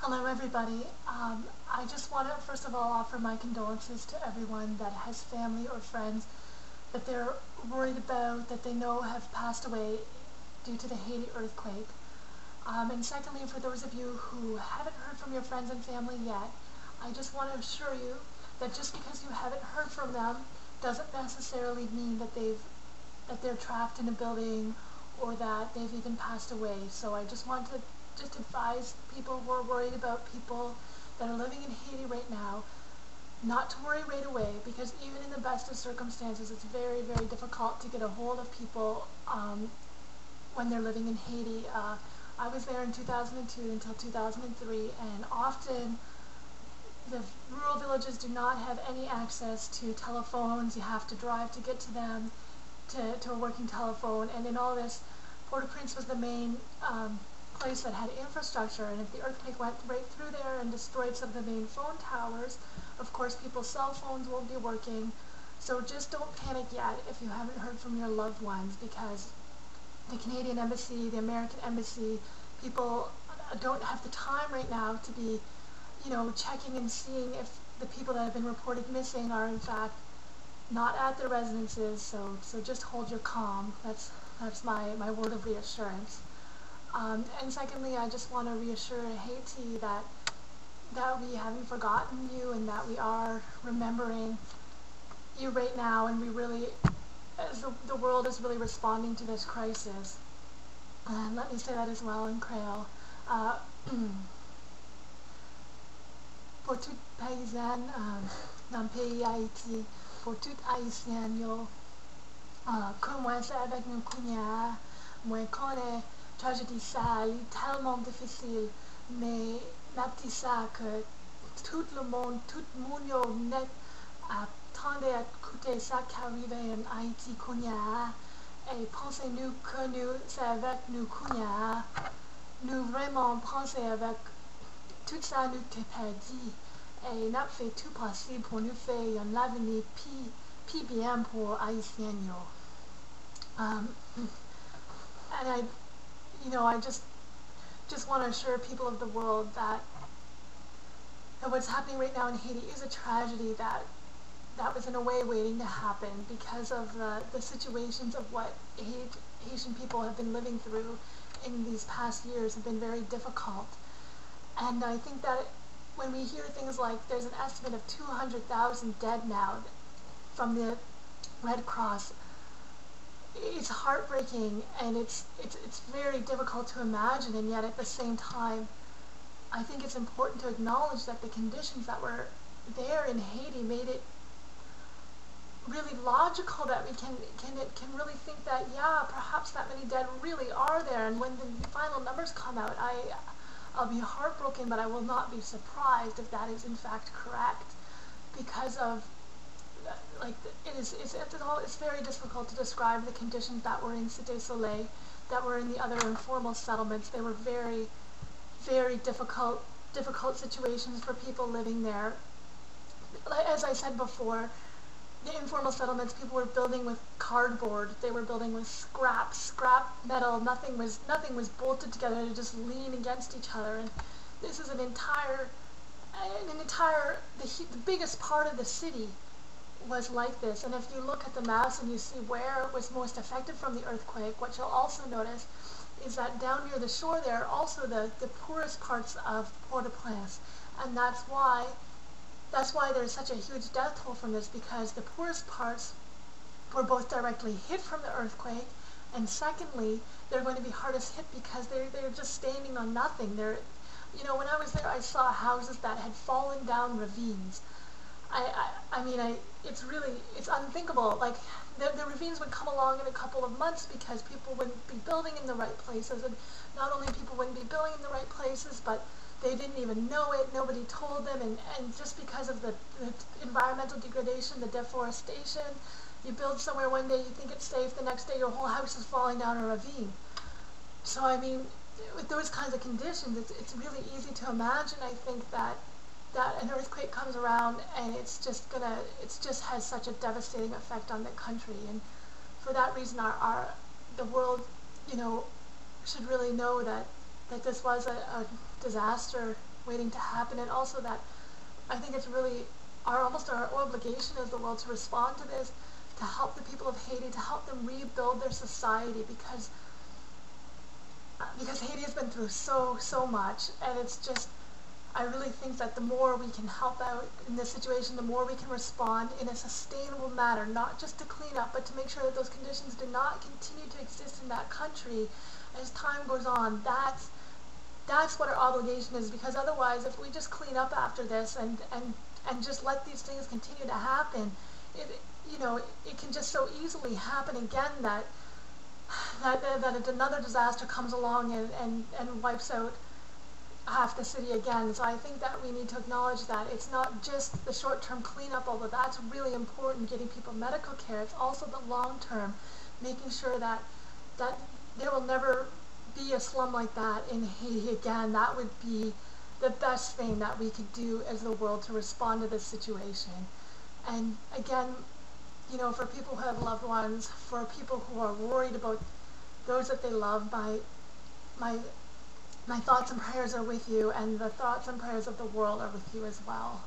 Hello everybody. I just want to first of all offer my condolences to everyone that has family or friends that they're worried about, that they know have passed away due to the Haiti earthquake. And secondly, for those of you who haven't heard from your friends and family yet, I just want to assure you that just because you haven't heard from them doesn't necessarily mean that they're trapped in a building or that they've even passed away. So I just want to advise people who are worried about people that are living in Haiti right now not to worry right away, because even in the best of circumstances it's very, very difficult to get a hold of people when they're living in Haiti. I was there in 2002 until 2003, and often the rural villages do not have any access to telephones. You have to drive to get to them, to a working telephone, and in all this, Port-au-Prince was the main place that had infrastructure, and if the earthquake went right through there and destroyed some of the main phone towers, of course people's cell phones won't be working. So just don't panic yet if you haven't heard from your loved ones, because the Canadian Embassy, the American Embassy, people don't have the time right now to be, checking and seeing if the people that have been reported missing are in fact not at their residences. So just hold your calm. That's my word of reassurance. And secondly, I just want to reassure Haiti that we haven't forgotten you, and that we are remembering you right now, and we really, as the world is really responding to this crisis. And let me say that as well in Creole. Pour toute paysanne dans le pays Haïti, pour toute haïtienne yo, commencer avec nous kounya, moi connais tragédie ça, tellement difficile, mais ma petite ça que tout le monde yo net attendait à écouter ça qui arrivait en Haïti kounya, et pensez-nous que nous, c'est avec nous kounya, nous vraiment pensons avec tout ça nous t'ai perdu, et n'a fait tout possible pour nous faire un avenir plus bien pour Haïtiens yo. And I just want to assure people of the world that what's happening right now in Haiti is a tragedy that was in a way waiting to happen, because of the situations of what Haitian people have been living through in these past years have been very difficult. And I think that when we hear things like there's an estimate of 200,000 dead now from the Red Cross, it's heartbreaking, and it's very difficult to imagine, and yet at the same time I think it's important to acknowledge that the conditions that were there in Haiti made it really logical that we can really think that, yeah, perhaps that many dead really are there. And when the final numbers come out, I'll be heartbroken, but I will not be surprised if that is in fact correct, because of it's very difficult to describe the conditions that were in Cité Soleil, that were in the other informal settlements. They were very, very difficult situations for people living there. As I said before, the informal settlements, people were building with cardboard. They were building with scrap metal. Nothing was bolted together to just lean against each other. And this is the biggest part of the city was like this. And if you look at the maps and you see where it was most affected from the earthquake, what you'll also notice is that down near the shore there are also the poorest parts of Port-au-Prince, and that's why there's such a huge death toll from this, because the poorest parts were both directly hit from the earthquake, and secondly, they're going to be hardest hit because they're just standing on nothing. When I was there, I saw houses that had fallen down ravines. It's unthinkable. Like, the ravines would come along in a couple of months because people wouldn't be building in the right places, and not only people wouldn't be building in the right places, but they didn't even know it. Nobody told them, and just because of the environmental degradation, the deforestation, you build somewhere one day, you think it's safe, the next day your whole house is falling down a ravine. So with those kinds of conditions, it's really easy to imagine, I think, that an earthquake comes around and it just has such a devastating effect on the country. And for that reason, the world, should really know that this was a disaster waiting to happen, and also that I think it's really almost our obligation as the world to respond to this, to help the people of Haiti, to help them rebuild their society, because Haiti has been through so much, and it's just, I really think that the more we can help out in this situation, the more we can respond in a sustainable manner, not just to clean up, but to make sure that those conditions do not continue to exist in that country as time goes on. That's what our obligation is, because otherwise, if we just clean up after this and just let these things continue to happen, it can just so easily happen again that another disaster comes along and wipes out half the city again. So I think that we need to acknowledge that it's not just the short-term cleanup, although that's really important, getting people medical care. It's also the long-term, making sure that there will never be a slum like that in Haiti again. That would be the best thing that we could do as the world to respond to this situation. And again, for people who have loved ones, for people who are worried about those that they love, my thoughts and prayers are with you, and the thoughts and prayers of the world are with you as well.